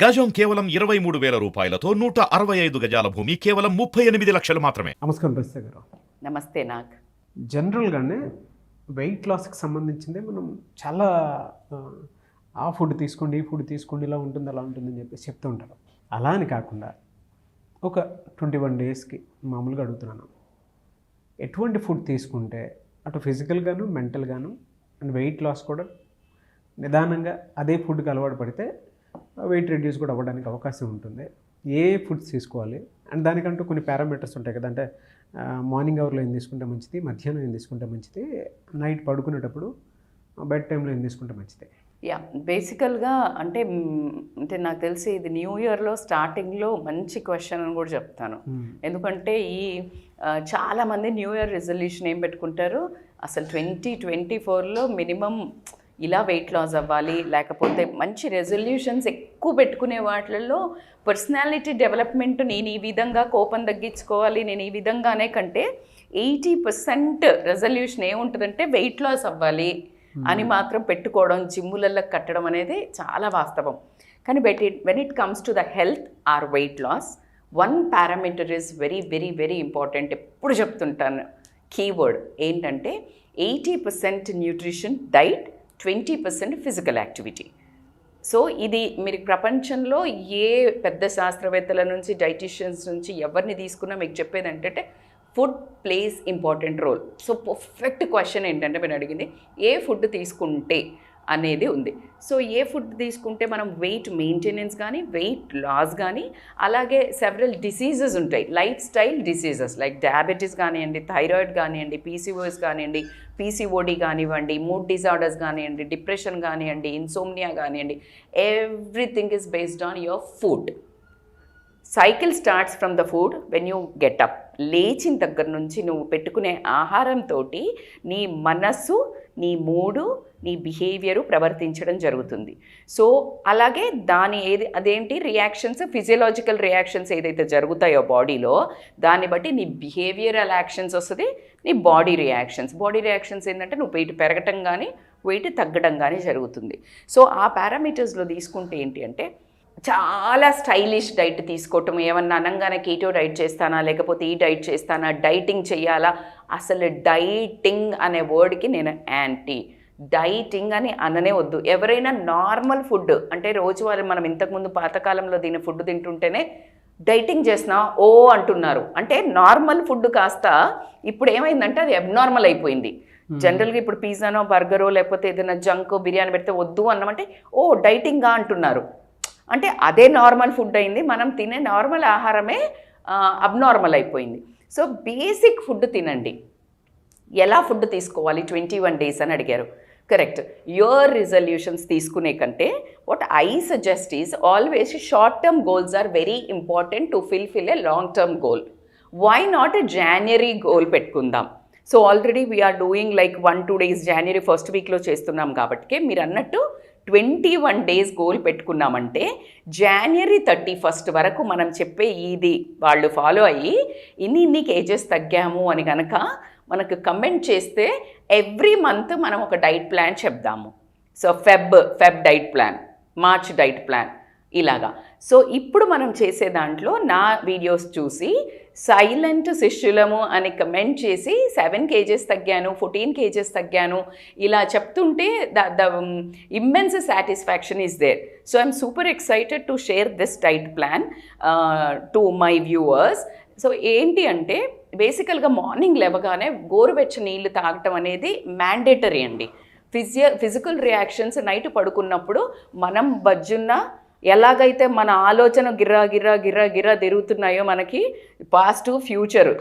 గజం కేవలం 23,000 రూపాయలతో 165 గజాల భూమి కేవలం 38 లక్షలు మాత్రమే. నమస్కారం ప్రస్తుత గారు. నమస్తే. నాకు జనరల్గానే వెయిట్ లాస్కి సంబంధించింది మనం చాలా ఆ ఫుడ్ తీసుకోండి, ఈ ఫుడ్ తీసుకోండి, ఇలా ఉంటుంది అలా ఉంటుందని చెప్పేసి చెప్తూ ఉంటారు. అలా అని కాకుండా ఒక 21 డేస్కి మామూలుగా అడుగుతున్నాను, ఎటువంటి ఫుడ్ తీసుకుంటే అటు ఫిజికల్గాను మెంటల్గాను అండ్ వెయిట్ లాస్ కూడా నిదానంగా అదే ఫుడ్కి అలవాటు పడితే వెయిట్ రెడ్యూస్ కూడా అవ్వడానికి అవకాశం ఉంటుంది. ఏ ఫుడ్స్ తీసుకోవాలి అండ్ దానికంటూ కొన్ని పారామీటర్స్ ఉంటాయి కదా, అంటే మార్నింగ్ అవర్లో ఏం తీసుకుంటే మంచిది, మధ్యాహ్నం ఏం తీసుకుంటే మంచిది, నైట్ పడుకునేటప్పుడు బెడ్ టైంలో ఏం తీసుకుంటే మంచిది? బేసికల్గా అంటే నాకు తెలిసి ఇది న్యూ ఇయర్లో స్టార్టింగ్లో మంచి క్వశ్చన్ అని కూడా చెప్తాను. ఎందుకంటే చాలామంది న్యూ ఇయర్ రెజల్యూషన్ ఏం పెట్టుకుంటారు, అసలు 2024లో మినిమం ఇలా వెయిట్ లాస్ అవ్వాలి, లేకపోతే మంచి రెజల్యూషన్స్ ఎక్కువ పెట్టుకునే వాటిల్లో పర్సనాలిటీ డెవలప్మెంట్, నేను ఈ విధంగా కోపం తగ్గించుకోవాలి, నేను ఈ విధంగానే కంటే 80% రెజల్యూషన్ ఏముంటుందంటే వెయిట్ లాస్ అవ్వాలి అని మాత్రం పెట్టుకోవడం, జిమ్ములలో కట్టడం అనేది చాలా వాస్తవం. కానీ when it comes to the health or weight loss, one parameter is very very very important. ఎప్పుడు చెప్తుంటాను కీవర్డ్ ఏంటంటే 80% nutrition, diet, 20% physical activity. So ఇది మీరు ప్రపంచంలో ఏ పెద్ద శాస్త్రవేత్తల నుంచి, డైటీషియన్స్ నుంచి ఎవరిని తీసుకున్నా మీకు చెప్పేది ఏంటంటే food plays important role. So perfect question ఏంటంటే మీరు అడిగింది ఏ ఫుడ్ తీసుకుంటే అనేది ఉంది. సో ఏ ఫుడ్ తీసుకుంటే మనం వెయిట్ మెయింటెనెన్స్ కానీ, వెయిట్ లాస్ కానీ, అలాగే సెవరల్ డిసీజెస్ ఉంటాయి, life style diseases like diabetes కానివ్వండి, థైరాయిడ్ కానివ్వండి, పీసీఓఎస్ కానివ్వండి, పీసీఓడి కానివ్వండి, మూడ్ డిజార్డర్స్ కానివ్వండి, డిప్రెషన్ కానివ్వండి, ఇన్సోమ్నియా కానివ్వండి, everything is based on your food. Cycle starts from the food when you get up. లేచిన దగ్గర నుంచి నువ్వు పెట్టుకునే ఆహారంతో నీ మనస్సు, నీ మూడు, నీ బిహేవియరు ప్రవర్తించడం జరుగుతుంది. సో అలాగే అదేంటి రియాక్షన్స్, ఫిజియలాజికల్ రియాక్షన్స్ ఏదైతే జరుగుతాయో బాడీలో, దాన్ని బట్టి నీ బిహేవియరల్ యాక్షన్స్ వస్తుంది, నీ బాడీ రియాక్షన్స్ ఏంటంటే నువ్వు వెయిట్ పెరగటం కానీ వెయిట్ తగ్గడం కానీ జరుగుతుంది. సో ఆ పారామీటర్స్లో తీసుకుంటే ఏంటి అంటే చాలా స్టైలిష్ డైట్ తీసుకోవటం, ఏమన్నా అనగానే కీటో డైట్ చేస్తానా, లేకపోతే ఈ డైట్ చేస్తానా, డైటింగ్ చేయాలా, అసలు డైటింగ్ అనే వర్డ్కి నేను యాంటీ. డైటింగ్ అని అననే వద్దు. ఎవరైనా నార్మల్ ఫుడ్ అంటే రోజువారీ మనం ఇంతకుముందు పాతకాలంలో దీని ఫుడ్ తింటుంటేనే డైటింగ్ చేసినా ఓ అంటున్నారు. అంటే నార్మల్ ఫుడ్ కాస్త ఇప్పుడు ఏమైందంటే అది అబ్నార్మల్ అయిపోయింది. జనరల్గా ఇప్పుడు పిజ్జానో, బర్గరో, లేకపోతే ఏదైనా జంక్, బిర్యానీ పెడితే వద్దు అన్నామంటే ఓ డైటింగ్గా అంటున్నారు. అంటే అదే నార్మల్ ఫుడ్ అయింది, మనం తినే నార్మల్ ఆహారమే అబ్నార్మల్ అయిపోయింది. సో బేసిక్ ఫుడ్ తినండి. ఎలా ఫుడ్ తీసుకోవాలి 21 డేస్ అని అడిగారు. కరెక్ట్. యువర్ రిజల్యూషన్స్ తీసుకునే కంటే what I suggest is always short term goals are very important to fill a long term goal. Why not a January goal పెట్టుకుందాం. So already we are doing like 1-2 days January first వీక్లో చేస్తున్నాం కాబట్టి మీరు అన్నట్టు 21 days goal పెట్టుకున్నామంటే జనవరి 31 వరకు మనం చెప్పే ఇది వాళ్ళు ఫాలో అయ్యి ఇన్ని కేజెస్ తగ్గాము అని కనుక మనకు కమెంట్ చేస్తే ఎవ్రీ మంత్ మనం ఒక డైట్ ప్లాన్ చెప్దాము. So Feb diet plan, March diet plan, ఇలాగా. సో ఇప్పుడు మనం చేసే దాంట్లో నా వీడియోస్ చూసి సైలెంట్ శిష్యులము అని కమెంట్ చేసి 7 కేజెస్ తగ్గాను, 14 కేజెస్ తగ్గాను ఇలా చెప్తుంటే the immense satisfaction is there. So I'm super excited to share this diet plan to my viewers. So ఏంటి అంటే బేసికల్గా మార్నింగ్ లేవగానే గోరువెచ్చని నీళ్ళు తాగటం అనేది మ్యాండేటరీ అండి. ఫిజికల్ రియాక్షన్స్ నైట్ పడుకున్నప్పుడు మనం బజ్జున్న ఎలాగైతే మన ఆలోచన గిర్రా తిరుగుతున్నాయో మనకి పాస్ట్, ఫ్యూచర్,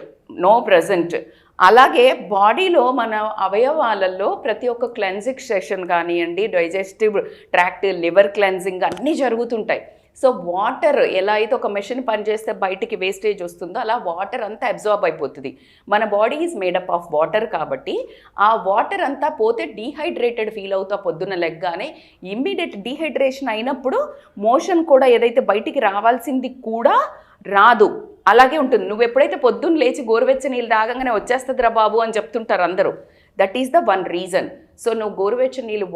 నో ప్రజెంట్, అలాగే బాడీలో మన అవయవాలలో ప్రతి ఒక్క క్లెన్జింగ్ సెషన్ కానివ్వండి, డైజెస్టివ్ ట్రాక్ట్, లివర్ క్లెన్జింగ్ అన్నీ జరుగుతుంటాయి. సో వాటర్ ఎలా అయితే ఒక మెషిన్ పనిచేస్తే బయటికి వేస్టేజ్ వస్తుందో అలా వాటర్ అంతా అబ్జార్బ్ అయిపోతుంది. మన body is made up of water కాబట్టి ఆ వాటర్ అంతా పోతే డీహైడ్రేటెడ్ ఫీల్ అవుతా పొద్దున్న లెగ్గానే. ఇమ్మీడియట్ డీహైడ్రేషన్ అయినప్పుడు మోషన్ కూడా ఏదైతే బయటికి రావాల్సింది కూడా రాదు, అలాగే ఉంటుంది. నువ్వు ఎప్పుడైతే పొద్దున్న లేచి గోరువెచ్చని నీళ్ళు తాగంగానే వచ్చేస్తుందిరా బాబు అని చెప్తుంటారు అందరూ, that is the one reason. So నువ్వు గోరువెచ్చని నీళ్ళు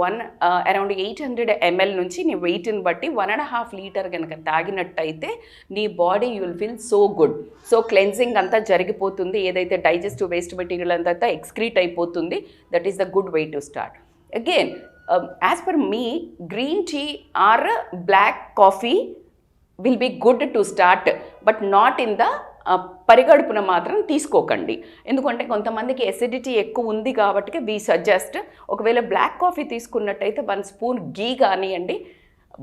అరౌండ్ 800 ml నుంచి నీ వెయిట్ని బట్టి 1.5 లీటర్ కనుక తాగినట్టయితే నీ body you will feel so good. So cleansing అంతా జరిగిపోతుంది, ఏదైతే డైజెస్టివ్ వేస్ట్ మెటీరియల్ అంతా ఎక్స్క్రీట్ అయిపోతుంది. That is the good way to start. Again as per me, green tea or black coffee will be good to start, but not in the పరిగడుపున మాత్రం తీసుకోకండి. ఎందుకంటే కొంతమందికి ఎసిడిటీ ఎక్కువ ఉంది కాబట్టి వీ సజెస్ట్, ఒకవేళ బ్లాక్ కాఫీ తీసుకున్నట్టయితే 1 స్పూన్ గీ కానివ్వండి,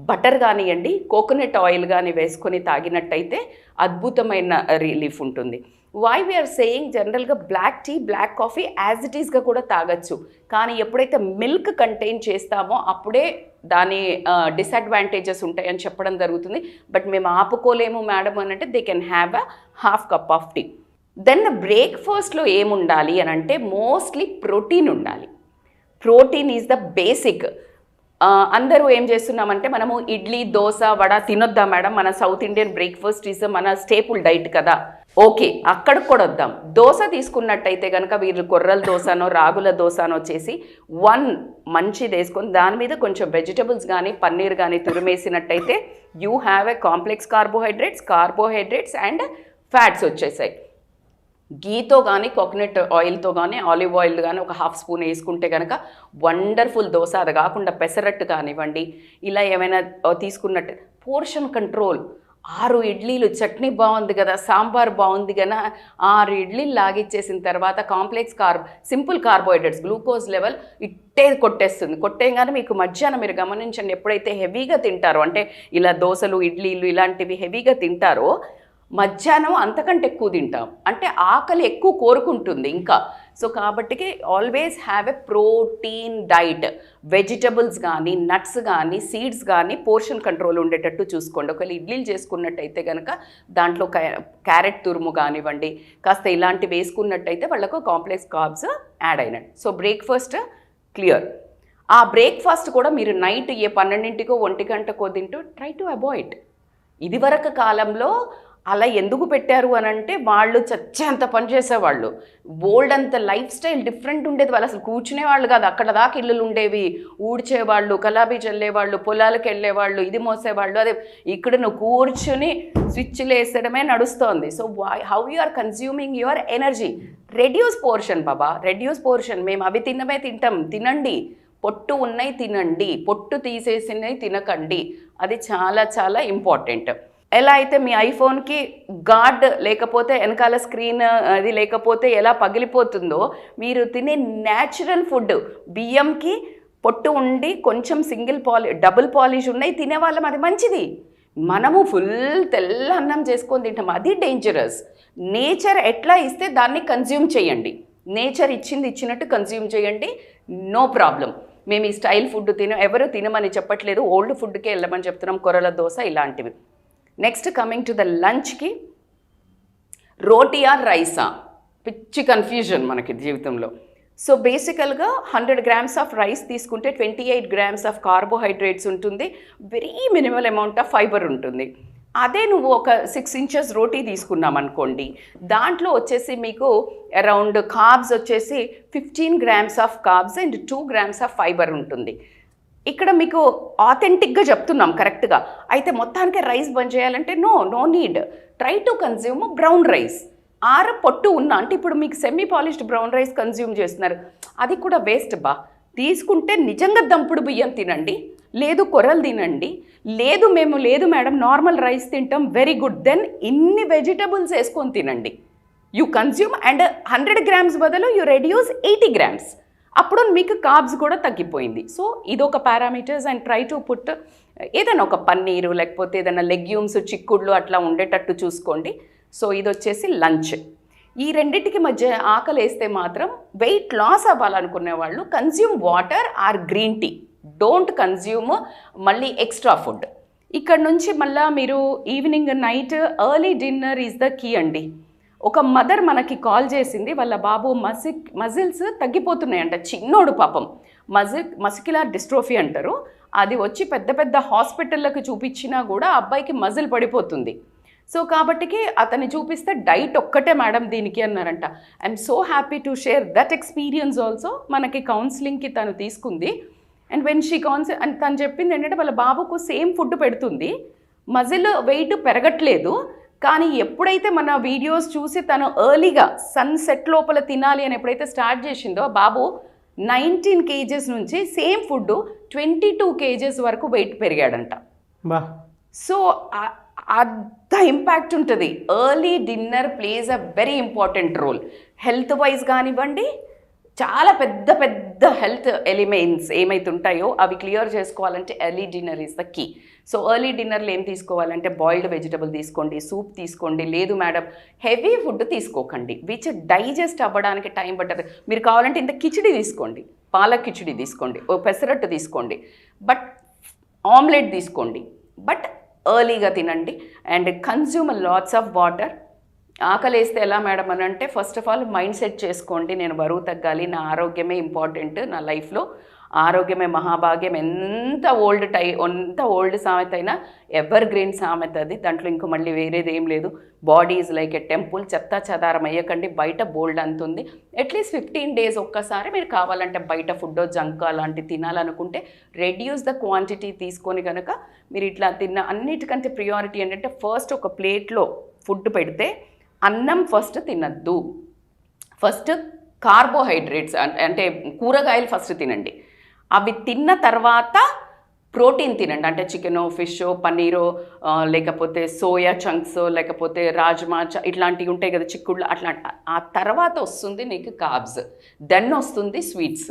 బటర్ కానివ్వండి, కోకోనట్ ఆయిల్ కానీ వేసుకొని తాగినట్టయితే అద్భుతమైన రిలీఫ్ ఉంటుంది. వై వీఆర్ సేయింగ్, జనరల్గా black tea, black coffee as it ఈస్గా కూడా తాగొచ్చు, కానీ ఎప్పుడైతే మిల్క్ కంటైన్ చేస్తామో అప్పుడే దాని డిసడ్వాంటేజెస్ ఉంటాయని చెప్పడం జరుగుతుంది. బట్ మేము ఆపుకోలేము మేడం అని అంటే they can have a half cup of tea. Then బ్రేక్ఫాస్ట్లో ఏముండాలి అని అంటే మోస్ట్లీ ప్రోటీన్ ఉండాలి. Protein is the basic. అందరూ ఏం చేస్తున్నామంటే మనము ఇడ్లీ, దోశ, వడ తినొద్దా మేడం, మన సౌత్ ఇండియన్ బ్రేక్ఫాస్ట్ ఈజ్ మన స్టేపుల్ డైట్ కదా. ఓకే, అక్కడికి కూడా వద్దాం. దోశ తీసుకున్నట్టయితే కనుక వీరు కొర్రల దోశనో రాగుల దోశనో చేసి 1 మంచిది వేసుకొని దాని మీద కొంచెం వెజిటబుల్స్ కానీ పన్నీర్ కానీ తురిమేసినట్టయితే you have a complex carbohydrates and fats వచ్చేసాయి. గీతో కానీ కోకోనట్ ఆయిల్తో కానీ ఆలివ్ ఆయిల్ కానీ ఒక 1/2 స్పూన్ వేసుకుంటే కనుక వండర్ఫుల్ దోశ. అది కాకుండా పెసరట్టు కానివ్వండి, ఇలా ఏమైనా తీసుకున్నట్టు. Portion control. 6 ఇడ్లీలు, చట్నీ బాగుంది కదా, సాంబార్ బాగుంది కదా, 6 ఇడ్లీలు లాగిచ్చేసిన తర్వాత సింపుల్ కార్బోహైడ్రేట్స్ గ్లూకోజ్ లెవెల్ ఇట్టే కొట్టేయగానే మీకు మధ్యాహ్నం మీరు గమనించండి, ఎప్పుడైతే హెవీగా తింటారో, అంటే ఇలా దోశలు, ఇడ్లీలు ఇలాంటివి హెవీగా తింటారో మధ్యాహ్నం అంతకంటే ఎక్కువ తింటాం, అంటే ఆకలి ఎక్కువ కోరుకుంటుంది ఇంకా. సో కాబట్టికి always have a protein diet. Vegetables కానీ, నట్స్ కానీ, సీడ్స్ కానీ పోర్షన్ కంట్రోల్ ఉండేటట్టు చూసుకోండి. ఒకవేళ ఇడ్లీలు చేసుకున్నట్టయితే కనుక దాంట్లో క్యారెట్ తురుము కానివ్వండి, కాస్త ఇలాంటివి వేసుకున్నట్టయితే వాళ్ళకు కాంప్లెక్స్ కార్బ్స్ యాడ్ అయినట్టు. So breakfast clear. ఆ బ్రేక్ఫాస్ట్ కూడా మీరు నైట్ 12కో 1 తింటూ ట్రై టు అవాయిడ్. ఇదివరకు కాలంలో అలా ఎందుకు పెట్టారు అని అంటే వాళ్ళు చచ్చేంత పని చేసేవాళ్ళు, బోల్డ్ అంత లైఫ్ స్టైల్ డిఫరెంట్ ఉండేది. వాళ్ళు అసలు కూర్చునేవాళ్ళు కాదు, అక్కడ దాకా ఇల్లులు ఉండేవి, ఊడ్చేవాళ్ళు, కలాబీ చల్లేవాళ్ళు, పొలాలకు వెళ్ళేవాళ్ళు, ఇది మోసేవాళ్ళు. అదే ఇక్కడ నువ్వు కూర్చుని స్విచ్లు వేసడమే నడుస్తోంది. So how you are consuming your energy. Reduce portion బాబా, రెడ్యూస్ పోర్షన్. మేము అవి తింటాం, తినండి. పొట్టు ఉన్నాయి తినండి, పొట్టు తీసేసినవి తినకండి. అది చాలా చాలా ఇంపార్టెంట్. ఎలా అయితే మీ ఐఫోన్కి గార్డ్ లేకపోతే వెనకాల స్క్రీన్ అది లేకపోతే ఎలా పగిలిపోతుందో, మీరు తినే న్యాచురల్ ఫుడ్, బియ్యంకి పొట్టు ఉండి కొంచెం డబుల్ పాలిష్ ఉన్నాయి తినేవాళ్ళం, అది మంచిది. మనము ఫుల్ తెల్ల అన్నం చేసుకొని తింటాం, అది డేంజరస్. నేచర్ ఎట్లా ఇస్తే దాన్ని కన్జ్యూమ్ చేయండి. నేచర్ ఇచ్చినట్టు కన్జ్యూమ్ చేయండి, నో ప్రాబ్లం. మేము ఈ స్టైల్ ఫుడ్ ఎవరు తినమని చెప్పట్లేదు, ఓల్డ్ ఫుడ్కే వెళ్ళమని చెప్తున్నాం, కొర్రల దోశ ఇలాంటివి. నెక్స్ట్ కమింగ్ టు ద లంచ్కి, రోటీ ఆర్ రైసా, పిచ్చి కన్ఫ్యూజన్ మనకి జీవితంలో. సో బేసికల్గా 100 grams ఆఫ్ రైస్ తీసుకుంటే 28 grams ఆఫ్ కార్బోహైడ్రేట్స్ ఉంటుంది, very minimal amount of fibre ఉంటుంది. అదే నువ్వు ఒక 6 inches రోటీ తీసుకున్నాం అనుకోండి, దాంట్లో వచ్చేసి మీకు అరౌండ్ కార్బ్స్ వచ్చేసి 15 grams of carbs and 2 grams of fibre ఉంటుంది. ఇక్కడ మీకు ఆథెంటిక్గా చెప్తున్నాం కరెక్ట్గా. అయితే మొత్తానికి రైస్ బంద్ చేయాలంటే no need. Try to consume brown rice. పొట్టు ఉన్న, అంటే ఇప్పుడు మీకు semi polished brown rice consume చేస్తున్నారు, అది కూడా వేస్ట్ బా. తీసుకుంటే నిజంగా దంపుడు బియ్యం తినండి, లేదు కొర్రలు తినండి, లేదు మేడం నార్మల్ రైస్ తింటాం, వెరీ గుడ్. దెన్ ఇన్ని వెజిటబుల్స్ వేసుకొని తినండి. యూ కన్జ్యూమ్ అండ్ 100 grams బదులు యూ రెడ్యూస్ 80 grams. అప్పుడు మీకు కార్బ్స్ కూడా తగ్గిపోయింది. సో ఇదొక parameters. And try to put ఏదైనా ఒక పన్నీరు లేకపోతే ఏదైనా లెగ్యూమ్స్, చిక్కుళ్ళు అట్లా ఉండేటట్టు చూసుకోండి. సో ఇది వచ్చేసి లంచ్. ఈ రెండింటికి మధ్య ఆకలి వేస్తే మాత్రం వెయిట్ లాస్ అవ్వాలనుకునే వాళ్ళు consume water or green tea. Don't consume మళ్ళీ ఎక్స్ట్రా ఫుడ్. ఇక్కడ నుంచి మళ్ళీ మీరు evening, night early dinner is the key అండి. ఒక మదర్ మనకి కాల్ చేసింది, వాళ్ళ బాబు మజిల్స్ తగ్గిపోతున్నాయంట, చిన్నోడు పాపం, మస్క్యులర్ డిస్ట్రోఫీ అంటారు. అది వచ్చి పెద్ద హాస్పిటళ్ళకి చూపించినా కూడా అబ్బాయికి మజిల్ పడిపోతుంది. సో కాబట్టికి అతన్ని చూపిస్తే డైట్ ఒక్కటే మేడం దీనికి అన్నారంట. I'm so happy to share that experience also. మనకి కౌన్సిలింగ్కి తను తీసుకుంది. అండ్ వెన్ షీ అండ్ తను చెప్పింది ఏంటంటే వాళ్ళ బాబుకు సేమ్ ఫుడ్ పెడుతుంది, మజిల్ వెయిట్ పెరగట్లేదు, కానీ ఎప్పుడైతే మన వీడియోస్ చూసి తను ఎర్లీగా సన్సెట్ లోపల తినాలి అని ఎప్పుడైతే స్టార్ట్ చేసిందో బాబు 19 kgs నుంచి సేమ్ ఫుడ్ 22 kgs వరకు వెయిట్ పెరిగాడంట. బా. సో అంత ఇంపాక్ట్ ఉంటుంది. Early dinner plays a very important role. Health wise కానివ్వండి, చాలా పెద్ద పెద్ద హెల్త్ ఎలిమెంట్స్ ఏమైతే ఉంటాయో అవి క్లియర్ చేసుకోవాలంటే early dinner is the key. So early డిన్నర్లో ఏం తీసుకోవాలంటే బాయిల్డ్ వెజిటబుల్ తీసుకోండి, సూప్ తీసుకోండి, లేదు మేడం హెవీ ఫుడ్ తీసుకోకండి విచ్ డైజెస్ట్ అవ్వడానికి టైం పట్టదు. మీరు కావాలంటే ఇంత కిచిడి తీసుకోండి, పాలక్ కిచిడి తీసుకోండి, ఓ పెసరట్టు తీసుకోండి, బట్ ఆమ్లెట్ తీసుకోండి, బట్ ఎర్లీగా తినండి. And consume lots of water. ఆకలేస్తే ఎలా మేడం అని అంటే first of all mind set చేసుకోండి, నేను బరువు తగ్గాలి, నా ఆరోగ్యమే ఇంపార్టెంట్, నా లైఫ్లో ఆరోగ్యమే మహాభాగ్యం. ఎంత ఓల్డ్ సామెత అయినా ఎవర్ గ్రీన్ సామెత అది, దాంట్లో ఇంకో మళ్ళీ వేరేది ఏం లేదు. Body is like a temple. చెత్త చెదారం అయ్యకండి, బయట బోల్డ్ అంతుంది. అట్లీస్ట్ 15 days ఒక్కసారి మీరు కావాలంటే బయట ఫుడ్ జంక్ అలాంటివి తినాలనుకుంటే రెడ్యూస్ ద క్వాంటిటీ తీసుకొని కనుక మీరు ఇట్లా తిన్న. అన్నిటికంటే ప్రియారిటీ ఏంటంటే ఫస్ట్ ఒక ప్లేట్లో ఫుడ్ పెడితే అన్నం ఫస్ట్ తినద్దు. ఫస్ట్ కార్బోహైడ్రేట్స్ అంటే కూరగాయలు ఫస్ట్ తినండి. అవి తిన్న తర్వాత ప్రోటీన్ తినండి. అంటే చికెనో, ఫిషో, పన్నీరో, లేకపోతే సోయా చంక్స్, లేకపోతే రాజ్మా ఇట్లాంటివి ఉంటాయి కదా, చిక్కుళ్ళు అట్లా. ఆ తర్వాత వస్తుంది నీకు కార్బ్స్, దెన్ వస్తుంది స్వీట్స్.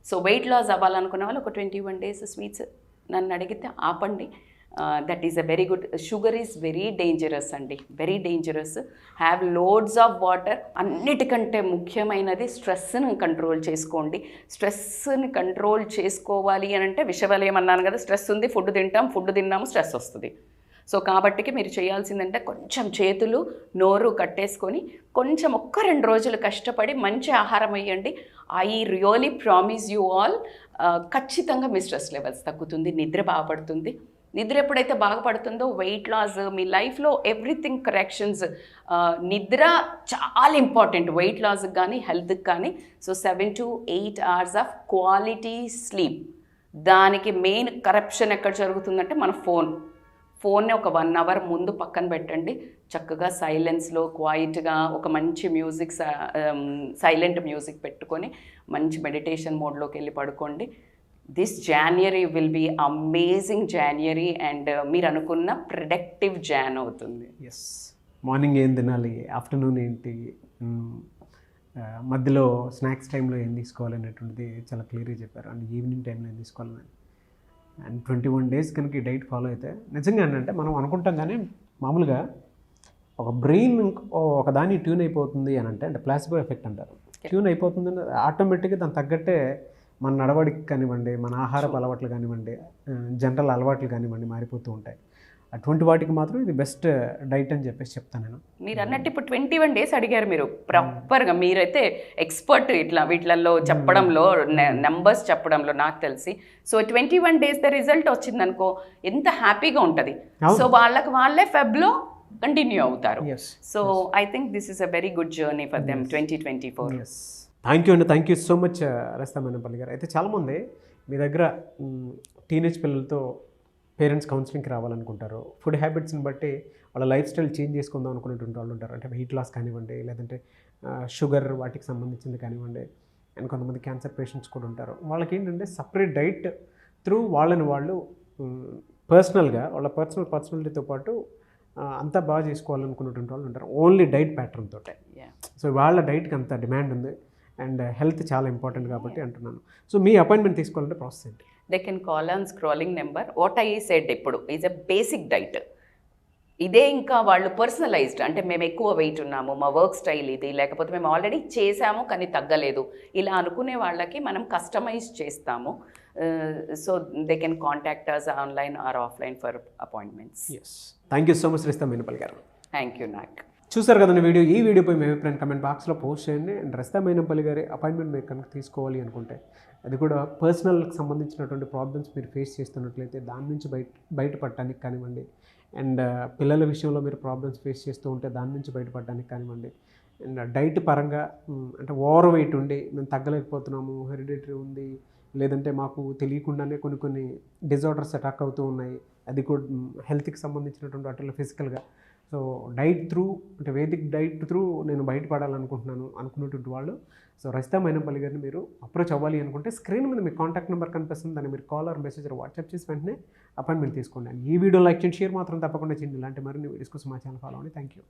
సో వెయిట్ లాస్ అవ్వాలనుకున్న వాళ్ళు ఒక 21 days స్వీట్స్ నన్ను అడిగితే ఆపండి. That is a very good. Sugar is very dangerous అండి, very dangerous. Have loads of water. అన్నిటికంటే ముఖ్యమైనది స్ట్రెస్ని కంట్రోల్ చేసుకోండి. స్ట్రెస్ని కంట్రోల్ చేసుకోవాలి అని అంటే విషవలయం అన్నాను కదా, స్ట్రెస్ ఉంది, ఫుడ్ తిన్నాము స్ట్రెస్ వస్తుంది. సో కాబట్టికి మీరు చేయాల్సిందంటే కొంచెం చేతులు నోరు కట్టేసుకొని కొంచెం 1-2 రోజులు కష్టపడి మంచి ఆహారం వేయండి. I really promise you all, ఖచ్చితంగా మీ స్ట్రెస్ లెవెల్స్ తగ్గుతుంది, నిద్ర బాగుపడుతుంది. నిద్ర ఎప్పుడైతే బాగుపడుతుందో వెయిట్ లాస్, మీ లైఫ్లో ఎవ్రీథింగ్ కరెక్షన్స్. నిద్ర చాలా ఇంపార్టెంట్ వెయిట్ లాస్కి కానీ హెల్త్కి కానీ. So 7 to 8 hours of quality sleep. దానికి మెయిన్ కరప్షన్ ఎక్కడ జరుగుతుందంటే మన ఫోన్ని ఒక 1 hour ముందు పక్కన పెట్టండి. చక్కగా సైలెన్స్లో క్వైట్గా ఒక మంచి మ్యూజిక్, సైలెంట్ మ్యూజిక్ పెట్టుకొని మంచి మెడిటేషన్ మోడ్లోకి వెళ్ళి పడుకోండి. This January will be amazing January and మీరు అనుకున్న ప్రొడక్టివ్ జాన్ అవుతుంది. ఎస్. మార్నింగ్ ఏం తినాలి, ఆఫ్టర్నూన్ ఏంటి, మధ్యలో స్నాక్స్ టైంలో ఏం తీసుకోవాలి అనేటువంటిది చాలా క్లియర్గా చెప్పారు. అండ్ ఈవినింగ్ టైంలో ఏం తీసుకోవాలని. అండ్ 21 days కనుక ఈ డైట్ ఫాలో అయితే నిజంగా ఏంటంటే మనం అనుకుంటాం కానీ మామూలుగా ఒక బ్రెయిన్ ఒక దాన్ని ట్యూన్ అయిపోతుంది అని అంటే ప్లాసిబో ఎఫెక్ట్ అంటారు. ట్యూన్ అయిపోతుంది అంటే ఆటోమేటిక్గా దాని తగ్గట్టే మన నడవడికి కానివ్వండి, మన ఆహారపు అలవాట్లు కానివ్వండి, జనరల్ అలవాట్లు కానివ్వండి మారిపోతూ ఉంటాయి. అటువంటి వాటికి మాత్రం ఇది బెస్ట్ డైట్ అని చెప్పేసి చెప్తాను నేను. మీరు అన్నట్టు ఇప్పుడు 21 days అడిగారు మీరు ప్రాపర్గా. మీరైతే ఎక్స్పర్ట్ ఇట్లా వీటిలలో చెప్పడంలో, నెంబర్స్ చెప్పడంలో నాకు తెలిసి. సో 21 days ద రిజల్ట్ వచ్చిందనుకో ఎంత హ్యాపీగా ఉంటుంది. సో వాళ్ళే ఫెబ్లో కంటిన్యూ అవుతారు. So I think this is a very good journey for them 2024. Thank you అండి, thank you so much Rasta Menampalli గారు. అయితే చాలామంది మీ దగ్గర టీనేజ్ పిల్లలతో పేరెంట్స్ కౌన్సిలింగ్కి రావాలనుకుంటారు. ఫుడ్ హ్యాబిట్స్ని బట్టి వాళ్ళ లైఫ్ స్టైల్ చేంజ్ చేసుకుందాం అనుకునేటువంటి వాళ్ళు ఉంటారు. అంటే వెయిట్ లాస్ కానివ్వండి, లేదంటే షుగర్ వాటికి సంబంధించింది కానివ్వండి, అండ్ కొంతమంది క్యాన్సర్ పేషెంట్స్ కూడా ఉంటారు. వాళ్ళకి ఏంటంటే సపరేట్ డైట్ త్రూ వాళ్ళని వాళ్ళు పర్సనల్గా వాళ్ళ పర్సనాలిటీతో పాటు అంతా బాగా చేసుకోవాలనుకున్నటువంటి వాళ్ళు ఉంటారు ఓన్లీ డైట్ ప్యాటర్న్ తోటే. సో వాళ్ళ డైట్కి అంత డిమాండ్ ఉంది అండ్ హెల్త్ చాలా ఇంపార్టెంట్ కాబట్టి అంటున్నాను. సో మీ అపాయింట్మెంట్ తీసుకోవాలంటే ప్రాసెస్ ఏంటి? They can call on scrolling number. What I said ఇప్పుడు ఈజ్ ఎ బేసిక్ డైట్. ఇదే ఇంకా వాళ్ళు పర్సనలైజ్డ్, అంటే మేము ఎక్కువ వెయిట్ ఉన్నాము, మా వర్క్ స్టైల్ ఇది, లేకపోతే మేము ఆల్రెడీ చేసాము కానీ తగ్గలేదు, ఇలా అనుకునే వాళ్ళకి మనం కస్టమైజ్ చేస్తాము. So they can contact us online or offline for appointments. Thank you so much Rasta Menampalli గారు. Thank you. నాకు చూసారు కదండి వీడియో. ఈ వీడియోపై మీ అభిప్రాయం కమెంట్ బాక్స్లో పోస్ట్ చేయండి. అండ్ రస్తా మేనంపల్లి గారి అపాయింట్మెంట్ మీరు కనుక తీసుకోవాలి అనుకుంటే, అది కూడా పర్సనల్కి సంబంధించినటువంటి ప్రాబ్లమ్స్ మీరు ఫేస్ చేస్తున్నట్లయితే దాని నుంచి బయటపడటానికి కానివ్వండి, అండ్ పిల్లల విషయంలో మీరు ప్రాబ్లమ్స్ ఫేస్ చేస్తూ ఉంటే దాని నుంచి బయటపడడానికి కానివ్వండి. అండ్ డైట్ పరంగా అంటే ఓవర్ వెయిట్ ఉండి మేము తగ్గలేకపోతున్నాము, హెరిడిటరీ ఉంది, లేదంటే మాకు తెలియకుండానే కొన్ని డిజార్డర్స్ అటాక్ అవుతూ ఉన్నాయి, అది కూడా హెల్త్కి సంబంధించినటువంటి వాటిలో ఫిజికల్గా. సో డైట్ త్రూ అంటే వేదిక్ డైట్ త్రూ నేను బయటపడాలనుకుంటున్నాను అనుకున్నటువంటి వాళ్ళు సో రజితా మైనంపల్లి గారిని మీరు అప్రోచ్ అవ్వాలి అనుకుంటే స్క్రీన్ మీద మీ కాంటాక్ట్ నెంబర్ కనిపిస్తుంది, దాన్ని మీరు కాల్ ఆర్ మెసేజ్ వాట్సాప్ చేసి వెంటనే అపాయింట్మెంట్ తీసుకోండి. ఈ వీడియో లైక్ చేయండి, షేర్ మాత్రం తప్పకుండా చేయండి. ఇలాంటి మరిన్ని వీడియోస్ కోసం మా ఛానల్ ఫాలో అవ్వండి. Thank you.